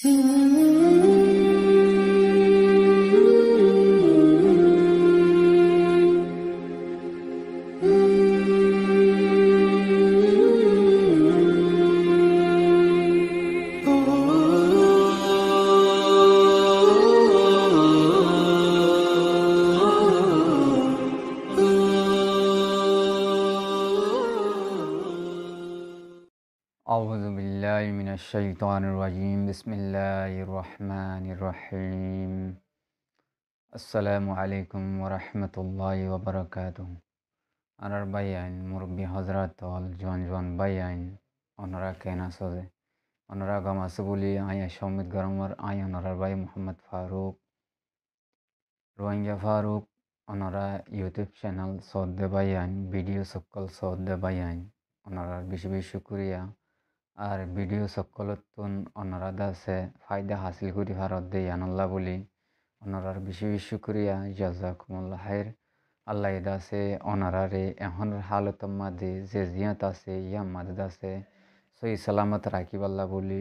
আউযু বিল্লাহি মিনাশ শাইতানির রাজিম। বিসমিল্লাহির রহমানির রহিম। আসসালামু আলাইকুম ওয়া রাহমাতুল্লাহি ওয়া বারাকাতুহু। আনার বাইয়াইন মুরব্বী হযরত অল জওয়ান বাইয়াইন ওনারা কেন আসে ওনারা গামাসে বলি আয়া সমিত গরমর আয়া ওনার ভাই মোহাম্মদ ফারুক রোহিঙ্গা ফারুক ওনারা ইউটিউব চ্যানেল সদ্দে বাইয়াইন ভিডিও সকল সদ্দে বাইয়াইন ওনারা বেশি বেশি শুকরিয়া। আর ভিডিও সকলতুন ওনারা দাসে ফায়দা হাসিল করি ভারত দে আনাল্লাহ বলি ওনারার বেশি বেশি শুকরিয়া জাযাকুমুল্লাহ খাইর। আল্লাহ দাসে ওনারারে এখন হালত মাঝে যে জিয়াত আছে ইয়া মাঝে দাসে সহি সালামত রাখিবাল্লাহ বলি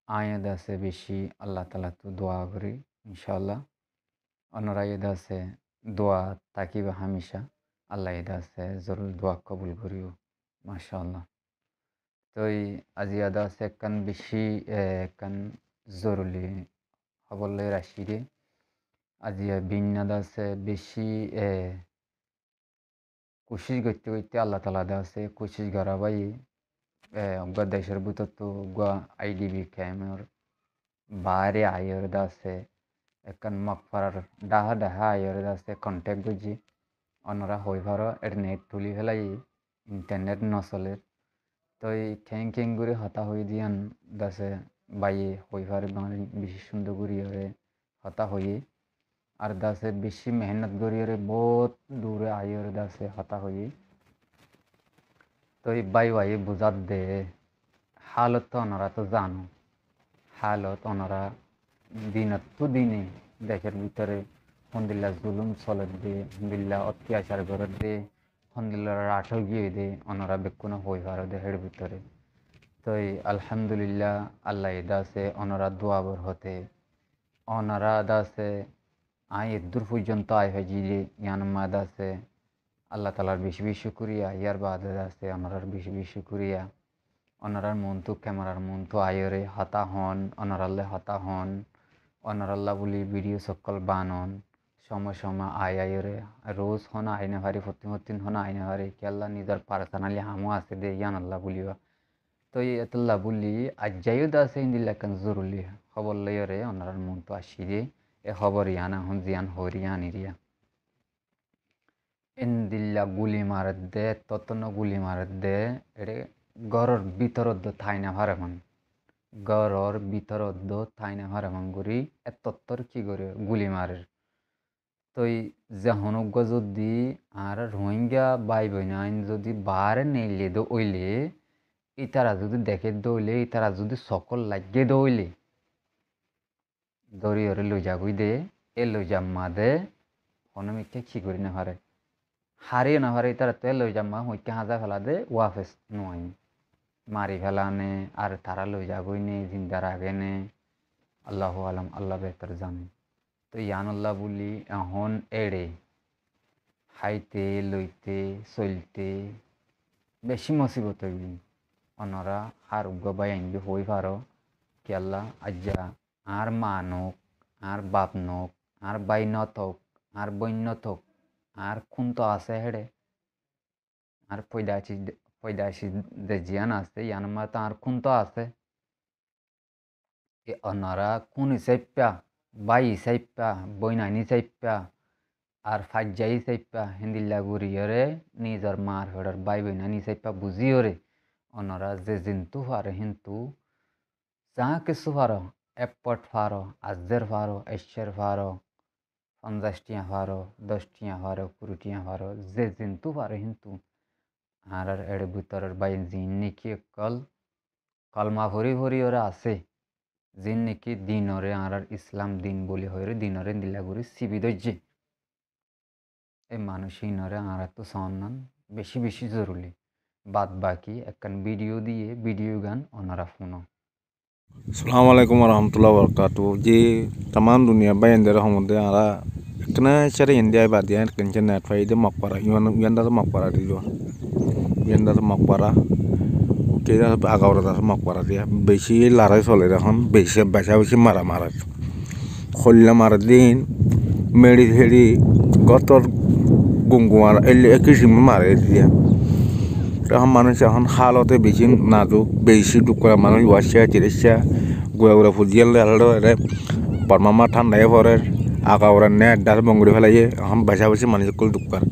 আয়া দাসে বেশি আল্লাহ তালা তো দোয়া করি ইনশাআল্লাহ। ওনারা দাসে দোয়া তাকিবা হামেশা আল্লাহ দাসে জরুর দোয়া কবুল করিও মাশাআল্লাহ। তই আজি আদা আছে কান বেশি কান জরুরি খবর লই রাশিরে আজি বিন্যাদ আছে বেশি কোশিশ করতে করতে আল্লাহ তালা দা আছে কোশিশ করা ভাই অজ্ঞা দেশের ভিতর তো অজ্ঞা আইডিবি ক্যামের বাইরে আইয়র দা আছে একান মকফার ডাহা ডাহা আইয়র দা আছে কন্ট্যাক্ট বুঝি অনরা হই ভারো এর নেট তুলি ফেলাই ইন্টারনেট নচলের তই ঠেং ঠেং করে হতা হয়ে দিয়ান দাসে বাইয়ে হই ভারে বাঙালি বেশি সুন্দর করিয়ে হতা হয়ে আর দাসে বেশি মেহনত করিয়ে বহুত দূরে আইয়র দাসে হতা হয়ে তই বাই বাই বুঝাত দে হালত তো ওনারা তো জানো হালত ওনারা দিনত তো দিনে দেশের ভিতরে হন্দিল্লা জুলুম চলত দে হন্দিল্লা অত্যাচার করে দে হন্দিল্লা রাঠল গিয়ে দে ওনারা বেকুনো হই ভারো দেশের ভিতরে তই আলহামদুলিল্লাহ আল্লাহ দাসে ওনারা দোয়াবর হতে ওনারা দাসে আই দূর পর্যন্ত আয় হয়ে ইয়ানমা দাসে আল্লাহ তালার বেশি বেশি শুকরিয়া ইয়ার বাদে আছে ওনারার বেশি বেশি শুকরিয়া ওনারার মন তো ক্যামেরার মন তো আয়রে হতা হন ওনারাল্লে হতা হন ওনারাল্লাহ বলি ভিডিও সকল বানন সময় সময় আয়রে রোজ হন আইনে হারি ফতিন হন আইনে হারি কি আল্লাহ নিজের পার্সোনালি হামো আছে দে ইয়ান আল্লাহ বলিবা তো এতল্লা বলি আজ যাইও দাসে ইন্দিল্লা কান জরুরি খবর লইরে ওনারার মন তো আসি দে এ খবর ইয়ানা হন জিয়ান হরিয়া নিরিয়া ইন্দিল্লা গুলি মারত দে ততন গুলি মারত দে এরে গরর ভিতরত ঠাই না ভারেমান গরর ভিতরত ঠাই না ভারেমান গুড়ি এ তত্তর কি করে গুলি মারের তই যেহনজ্ঞ যদি আর রোহিঙ্গা বাই বইনাইন যদি বারে নেইলে দইলে ইতারা যদি দেখে দইলে ইতারা যদি সকল লাগে দইলে দরিয়রে লইজা গুই দে এ লইজা মা দে হনমিকে কি করি না হারে হারিয়ে না হারে তারা তো লই যাম্মা হইকে হাজা ফেলা দে ওয়াফেস নয় মারি ফেলানে আর তারা লই যাবই নে জিন্দা রাখে নে আল্লাহ আলম আল্লাহ বেহতর জানে তো ইয়ান আল্লাহ বলি এখন এড়ে খাইতে লইতে চলতে বেশি মুসিবত হইবি অনরা আর উগ্র বাই আনবি হই পারো কি আল্লাহ আজ্জা আর মা নক আর বাপ নক আর বাই নথক আর বন্য থক আর খুন তো আছে হেড়ে আর পয়দাশি যে জিয়ান আছে ইয়ান মা তো আর খুন তো আছে ওনারা খুন হিসাইপা বাই হিসাইপা বইনানি হিসাইপা আর ফাজ্জাই হিসাইপা হিন্দিল্লা গুড়িয়রে নিজের মার ফেডার বাই বইনানি হিসাইপা বুঝিওরে ওনারা যে জিন্তু ফারে কিন্তু যা কিছু ফারো এপট ফারো আজের ফারো এশের ফারো 50 টিয়া ফারো 10 টিয়া ফারো 20 টিয়া ফারো যে জিন্তু ফারে কিন্তু আর এর ভিতরের বাই জিন নাকি কলমা ভরি ভরি ওরা আছে জিন নাকি দিনরে আর ইসলাম দিন বলি হয়ে দিনরে দিলাগুড়ি সিবি দজ্জে এই মানুষইনরে আর তো সন্নান বেশি বেশি জরুরি বাদ বাকি একখান ভিডিও দিয়ে ভিডিও গান ওনারা শুনো। Assalamualaikum warahmatullahi wabarakatuh. Ji taman dunia bayan dara hamude ara kena cari India badian kencen net faide makpara yanda makpara dijo yanda makpara oke da agawra da makpara dia beshi larai sole da hon beshi beshi mara kholla mara din meri heri gotor gungumar elle ekishim mare dia তখন মানুষ এখন হালতে বেশি নাজুক বেশি দুঃখ করে মানুষ ওয়াশা চিকিৎসা গুয়া গুড়া ফুজিয়ালে আলাদা এরে বর্মামা ঠান্ডায় পরে আগা ওরা নেট ডাল বঙ্গুড়ি ফেলাইয়ে এখন বেশা বেশি মানুষ কুল দুঃখ করে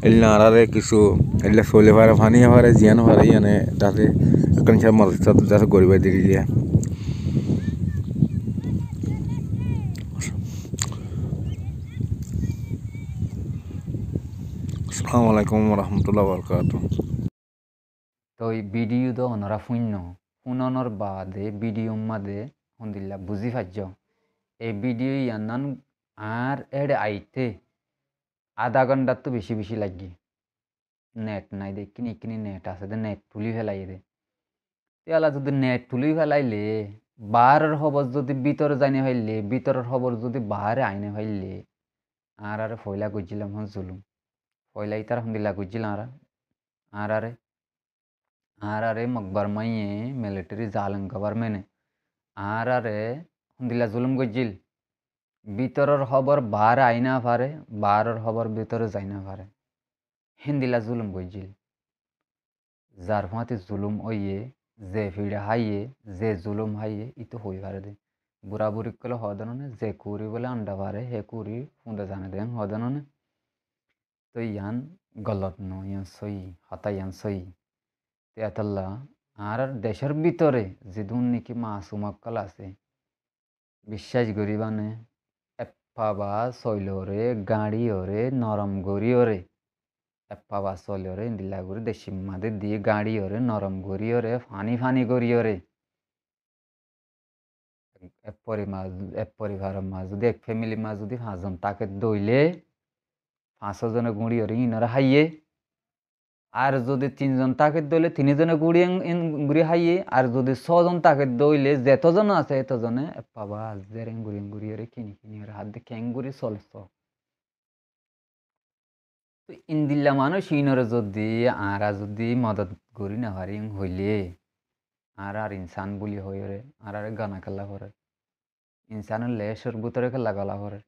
এলে আরারে কিছু এলে চলে পারে ফানি পারে জিয়ান পারে ইয়ানে তাতে এখন সে মরছে তাতে গরিবের দিকে দিয়ে আসসালামু আলাইকুম রহমতুল্লাহ বরকাত তো এই ভিডিও তো ওনারা শুননৰ বাদে ভিডিও মাদে শুনিলা বুঝি পাইছ এই ভিডিও ইয়ান আর এড়ে আইতে আধা ঘন্টার তো বেশি বেশি লাগি নেট নাই দে কিনি নেট আছে দে নেট তুলি ফেলাই দে তেলা যদি নেট তুলি ফেলাইলে বাহারের খবর যদি ভিতরে যাইনে ফাইলে ভিতরের খবর যদি বাহারে আইনে ফাইলে আর ফয়লা গুজিলাম হন জুলুম ফয়লা ইতার শুনিলা গুজিলাম আরে মকবর মাইয়ে মিলিটারি জালেম গভর্নমেন্টে আরে শুনিলা জুলুম গজিল ভিতরের খবর বাহারে আইনা পারে বাহারের খবর ভিতরে যাই না পারে হিন্দিলা জুলুম গজিল যার ফাঁতে জুলুম ওইয়ে যে ফিড়ে হাইয়ে যে জুলুম হাইয়ে ইতো হই পারে দে বুড়া বুড়ি কলে হদননে যে কুরি বলে আন্ডা পারে হে কুরি ফুঁদে জানে দেন হদননে তো ইয়ান গলত ন ইয়ান সই হতা ইয়ান সই তেয়াতাল্লা আর দেশের ভিতরে যে দুর্নীতি মাসুমক্কল আছে বিশ্বাস করিবানে এপ্পাবা শৈলরে গাড়ি ওরে নরম গড়ি ওরে এপ্পাবা শৈলরে ইন্দিলা করে দেশি মাদে দিয়ে গাড়ি ওরে নরম গড়ি ওরে ফানি গড়ি ওরে এক পরিবারের মাঝ যদি এক ফ্যামিলির মাঝ যদি 5 জন তাকে দইলে 5 জনে গুঁড়ি ওরে ইনারা হাইয়ে আর যদি 3 জন তাকে দইলে 3 জনে গুড়ি হাইয়ে আর যদি 6 জন তাকে দইলে যেতজন আছে এতজনে পাবা জেরেন গুড়ি ওরে কিনি ওরে হাত দিয়ে ক্যাঙ্গুরি চলছ তো ইন্দিল্লা মানুষ ইনরে যদি আরা যদি মদত করি না পারি হইলে আর ইনসান বলি হইরে আর গানা খেলা করে ইনসানের লেশের ভিতরে খেলা গলা করে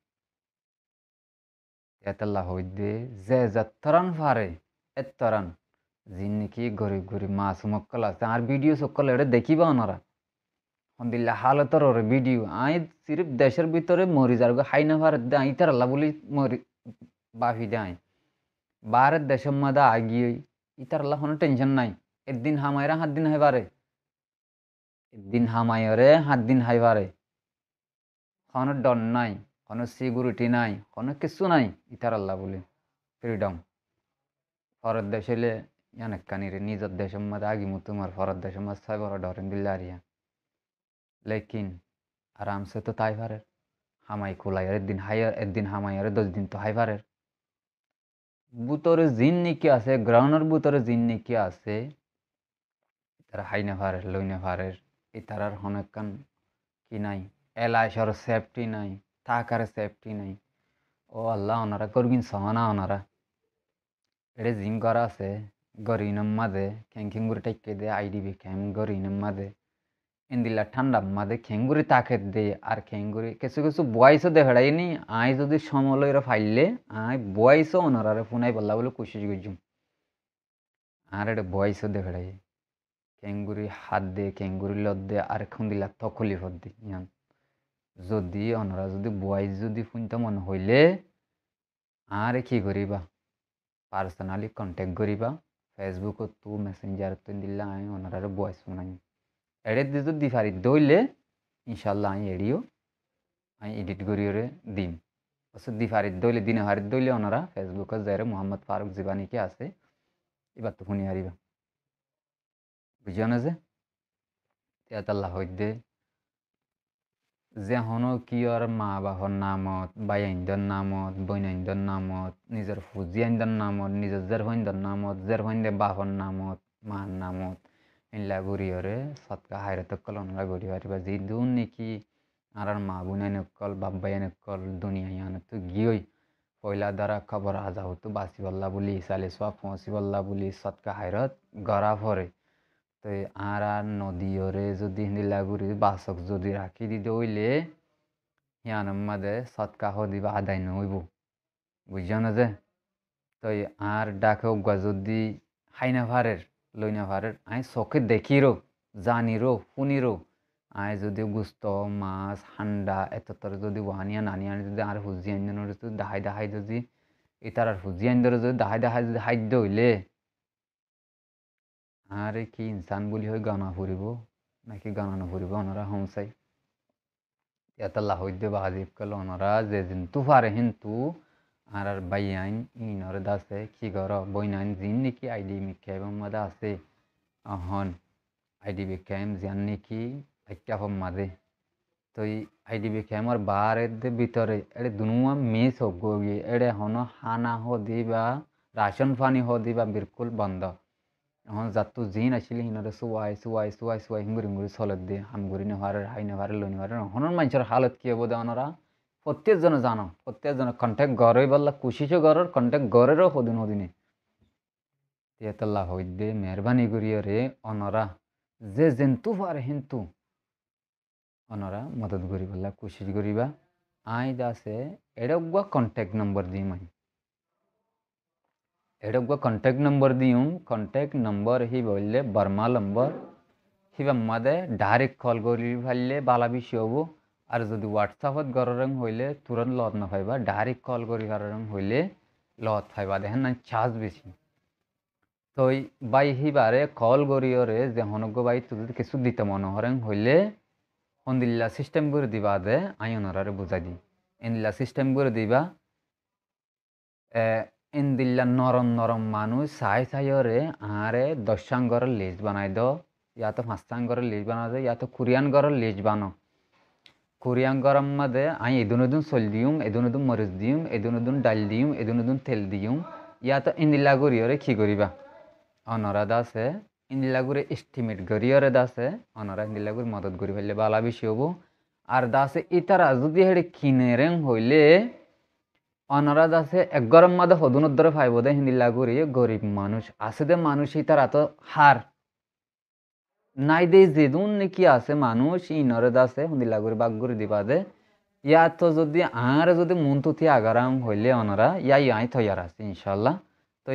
এতলা হইদে যে যতরান পারে এতরান যিনি গরিব মাসুমক্কল আছে আর ভিডিও সকল এটা দেখিবা ওনারা হন্দিল্লা হালতর ওরে ভিডিও আই সিরিফ দেশের ভিতরে মরি যার হাই না ভারত দে আই তার আল্লাহ বলি মরি বাফি দে আই ভারত দেশের মধ্যে আগিয়ে ইতার আল্লাহ কোনো টেনশন নাই একদিন হামাইরা 7 দিন হাইবারে একদিন হামাইরে 7 দিন হাইবারে কোনো ডর নাই কোনো সিকিউরিটি নাই কোনো কিছু নাই ইতার আল্লাহ বলি ফ্রিডম ফরত দেশে অনেক কানিরে নিজের দেশের মধ্যে আগি তোমার ফরত দেশের মধ্যে ছয় বড় ডরেন দিল্লা আরিয়া লেকিন আরামসে তো তাই পারে হামাই খোলাই একদিন হামাইয়ারে 10 দিন তো হাই পারে বুতরে জিন নিকি আছে গ্রাউন্ডের বুতরে জিন নিকি আছে তারা হাই না পারে লই না পারে ইতারার হনকান কি নাই এলাইশর সেফটি নাই থাকার সেফটি নাই ও আল্লাহ ওনারা করবিন সহানা ওনারা এটা জিম করা আছে গরিনম মাদে খেঙ্গুরি টাইকে দে আইডিবি ক্যাম্প গরিনম মাদে ইন্দিলা ঠান্ডা মাদে খেঙ্গুরি তাকে দে আর খেঙ্গুরি কিছু বয়সও দেখাই নি আই যদি সমলয়রা ফাইলে আই বয়সও ওনারে ফোনাই বললা বলে কোশিশ করছুম আর এটা বয়সও দেখাই খেঙ্গুরি হাত দে খেঙ্গুরি লত দে আর এখন দিলা তখলি ফত দি ইয়ান যদি ওনারা যদি বয়স যদি শুনতে মনে হইলে আর কি করিবা পার্সোনালি কন্টেক্ট করিবা ফেসবুকত তো মেসেঞ্জারত দিলা আই ওনারে বয়স শুনাই এড়ে দি যদি পারি দইলে ইনশাল্লাহ আই এড়িও আই এডিট করিওরে দিম অবশ্য দি পারি দইলে দিনে হারি দইলে ওনারা ফেসবুকত যাইরে মোহাম্মদ ফারুক জীবানিকে আছে এবার তো শুনি হারিবা বুঝিও না যে তেতাল্লাহ হইদে যে হনো কি আর মা বাপর নামত বাই আইন্দর নামত বইন আইন্দর নামত নিজের ফুজি আইন্দর নামত নিজের জের হইন্দর নামত জের হইন্দে বাপর নামত মার নামত ইনলা গরিয়রে সৎকা হাইরে তকল অনরা গরি পারিবা যে দুন নাকি আর মা বুনাই নকল বাব্বাই নকল দুনিয়া ইয়ান তো গিয়েই পয়লা দ্বারা খবর আজা হতো বাসি বল্লা বলি সালে সব ফসি বল্লা বলি সৎকা হাইরত গড়া ভরে তো আর নদীরে যদি হিন্দিলা গুড়ি বাসক যদি রাখি দিতে হইলে ইয়ান মাদে সৎকা হদিবা আদায় নইব বুঝছো না যে তো আর ডাকে উগা যদি হাইনা ভারের লইনা ভারের আই চোখে দেখিরো জানিরো শুনিরো আই যদি গুস্ত মাছ হান্ডা এতর যদি ওয়ানিয়া নানি আনি যদি আর হুজি আনি যদি দাহাই দাহাই যদি ইতার আর হুজি আনি যদি দাহাই দাহাই যদি খাদ্য হইলে আরে কি ইনসান বলি হয়ে গানা ফুরিব নাকি গানা নফুরিব ওনারা হমসাই এতলা হইতে বাজিব কল ওনারা যে জিন্তু ফারে হিন্তু আর বাইয়াইন ইনর দাসে কি গর বইনাইন জিন নাকি আইডি মিকাইব মাদা আছে অহন আইডি বিকাইম জিয়ান নাকি একটা ফম মাদে তো আইডি বিকাইমর বারের ভিতরে এড়ে দুনুয়া মিস হোক গিয়ে এড়ে হন হানা হ দিবা রাশন পানি হ দিবা বিলকুল বন্ধ এখন যাতো জিন আসলে হিনরে সুয়াই হিঙ্গুরি হিঙ্গুরি চলত দিয়ে হামগুরি নেভারে হাই নেভারে লো নেভারে হনর মানুষের হালত কি হবো দে ওনারা প্রত্যেকজনে জানো প্রত্যেকজনে কন্ট্যাক্ট গড়ই বললা কুশিসও গড়র কন্ট্যাক্ট গড়েরও হদিন হদিনে তেতল্লা হইদে মেহরবানি করিয়া রে ওনারা যে জেন্তু পারে হিন্তু ওনারা মদত করি বললা কুশিস করিবা আই দাসে এড়গুয়া কন্ট্যাক্ট নম্বর দিই মাই এড়গুয়া কন্ট্যাক্ট নম্বর দিউম কন্ট্যাক্ট নম্বর হি বললে বর্মা নম্বর হিবা মাদে ডাইরেক্ট কল করি ফেললে বালা বেশি হবো আর যদি হোয়াটসঅ্যাপত গররং হইলে তুরন্ত লত না পাইবা ডাইরেক্ট কল করি গররং হইলে লত পাইবা দেখেন না চার্জ বেশি তো বাই হিবারে কল করিওরে যে হনগ্য বাই যদি কিছু দিতে মনে হরেন হইলে হন্দিল্লা সিস্টেম করে দিবা দে আই ওনারে বুঝাই দিই ইন্দিল্লা সিস্টেম করে দিবা ইন্দিল্লা নরম নরম মানুষ চাইরে আরে 10 ঘরের লিস্ট বানাই দো ইয়া তো 5 ঘরের লিস্ট বানা দো ইয়া তো কোরিয়ান ঘরের লিস্ট বানো কোরিয়ান গরম মাদে আই এদুন চল দিউম এদুন মরিচ দিউম এদুন ডাল দিউম এদুন তেল দিউম ইয়া তো ইন্দিল্লা করিওরে কি করিবা অনরা দাসে ইন্দিল্লা করে এস্টিমেট করিওরে দাসে অনরা ইন্দিল্লা করে মদত করি ফেললে বালা বেশি হবো আর দাসে ইতারা যদি হেড়ে কিনে রেং হইলে অনারা আছে এক গরম মাদে হদুন ধরে ফাইব দে হিন্দিল্লা করি গরিব মানুষ আছে দে মানুষ তারা তো হার নাই দে যেদুন নাকি আছে মানুষ ইনরে দাসে হিন্দিল্লা করি বাগ করে দিবা দে ইয়া তো যদি আর যদি মন তুতি আগারাম হইলে অনারা ইয়াই থয়ার আছে ইনশাল্লাহ তো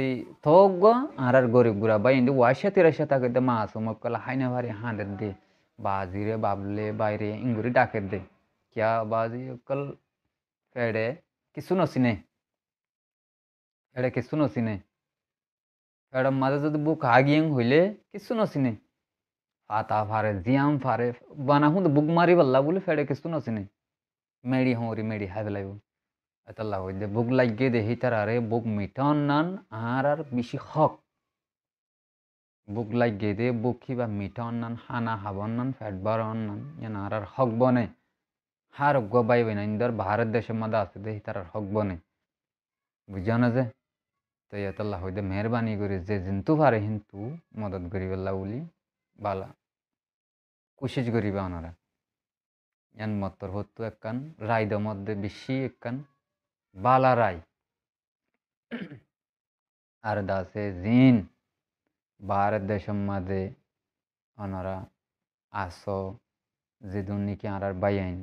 থগ আর গরিব গুড়া বা ইন্দি ওয়াইশা তিরাশা তাকে দে মাছ মক্কলা হাইনা ভারি হাঁদের দে বাজিরে বাবলে বাইরে ইঙ্গুরি ডাকের দে কিয়া বাজি কল ফেড়ে কিছু নসিনে এড়ে কিছু নসিনে এড়ে মাঝে যদি বুক হাগিয়েং হইলে কিছু নসিনে পাতা ফারে জিয়াম ফারে বানা হুঁ বুক মারি বললা বলে ফেড়ে কিছু নসিনে মেড়ি হরি মেড়ি হাই ফেলাইব এতলা হইলে বুক লাগিয়ে দেখি তার আরে বুক মিঠন নান আর বেশি হক বুক লাগিয়ে দে বুক কিবা মিঠন নান হানা হাবন নান ফ্যাট বারন নান ইয়ান আর হক বনে হার গবাই বইনাইন্দর ভারত দেশের মধ্যে আছে দেখি তার হক বনে বুঝা না যে তো এতলা হইতে মেহরবানি করে যে জিন্তু পারে কিন্তু মদত করিবেলা বলি বালা কোশিশ করিবা ওনারা ইয়ান মতর হতো একখান রায়দ মধ্যে বেশি একখান বালা রায় আর দাসে জিন ভারত দেশের মাঝে ওনারা আসো যে দুর্নীতি আর বাইন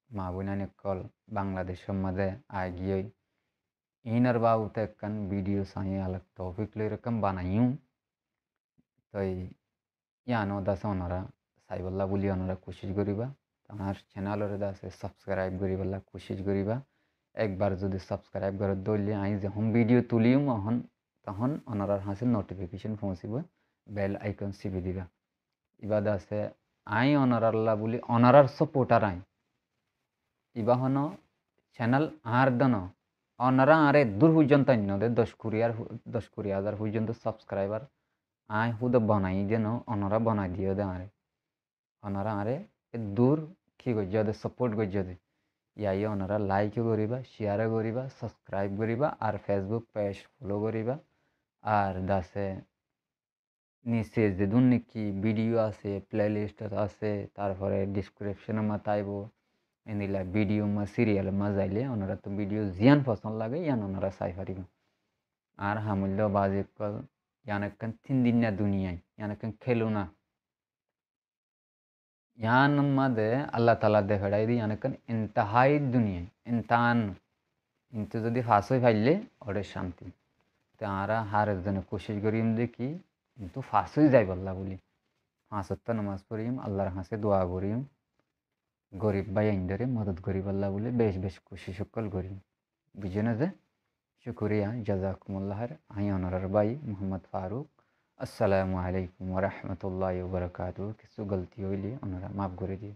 মা বোনানি কল বাংলাদেশের মাঝে আগিয়ে ইনার বাবুতে একখান ভিডিও সাই আলাক টপিক লই রকম বানাইম তো ইয়ানো দাসে ওনারা সাইবল্লা বলি ওনারা কোশিশ করিবা আমার চ্যানেলরে দাসে সাবস্ক্রাইব করিবল্লা কোশিশ করিবা একবার যদি সাবস্ক্রাইব করে দইলে আই যখন ভিডিও তুলিম তখন ওনারার হাসে নোটিফিকেশন পৌঁছিব বেল আইকন চিপি দিবা ইবাদ আছে আই অনারাল্লা বলি অনারার সাপোর্টার আই ইবা হন চ্যানেল আর দন অনারা আরে দূর পর্যন্ত দে 10-20 হাজার পর্যন্ত সাবস্ক্রাইবার আই হুদ বানাই যেন অনারা বানাই দিয়ে দে আরে অনারা আরে দূর কি গজ্য দে সাপোর্ট গজ্য দে ইয়াই ওনারা লাইকও করিবা শেয়ারও করিবা সাবস্ক্রাইব করিবা আর ফেসবুক পেজ ফলো করিবা আর দাসে নিচে যে দুর্নীতি ভিডিও আছে প্লেলিস্ট আছে তারপরে ডিসক্রিপশনের মা তাইব এনিলা ভিডিও মা সিরিয়াল মা যাইলে ওনারা তো ভিডিও জিয়ান পছন্দ লাগে ইয়ান ওনারা চাই পারিব আর হামুল্য বাজে কল ইয়ানকান 3 দিন না দুনিয়ায় ইয়ানকান খেলো না ইয়ান মাদে আল্লাহ তালা দেখাই দি ইয়ানকান ইন্তাহাই দুনিয়ায় ইন্তান কিন্তু যদি ফাঁস হয়ে ফাইলে ওরে শান্তি তো আমরা হার একজনে কোশিশ করিম দেখি কিন্তু ফাঁস হয়ে যাই বললা বলি ফাঁসত্তা নামাজ পড়িম আল্লাহর হাসে দোয়া করিম গরিব ভাই আইনদারে মদত করি বললা বলে বেশ বেশ কোশিশ সকল করিম বুঝে যে শুক্রিয়া জাজাকুমুল্লাহর আই অনারার ভাই মোহাম্মদ ফারুক আসসালামু আলাইকুম ওরহমতুল্লাহ বরকাত কিছু গলতি হইলে ওনারা মাফ করে দিয়ে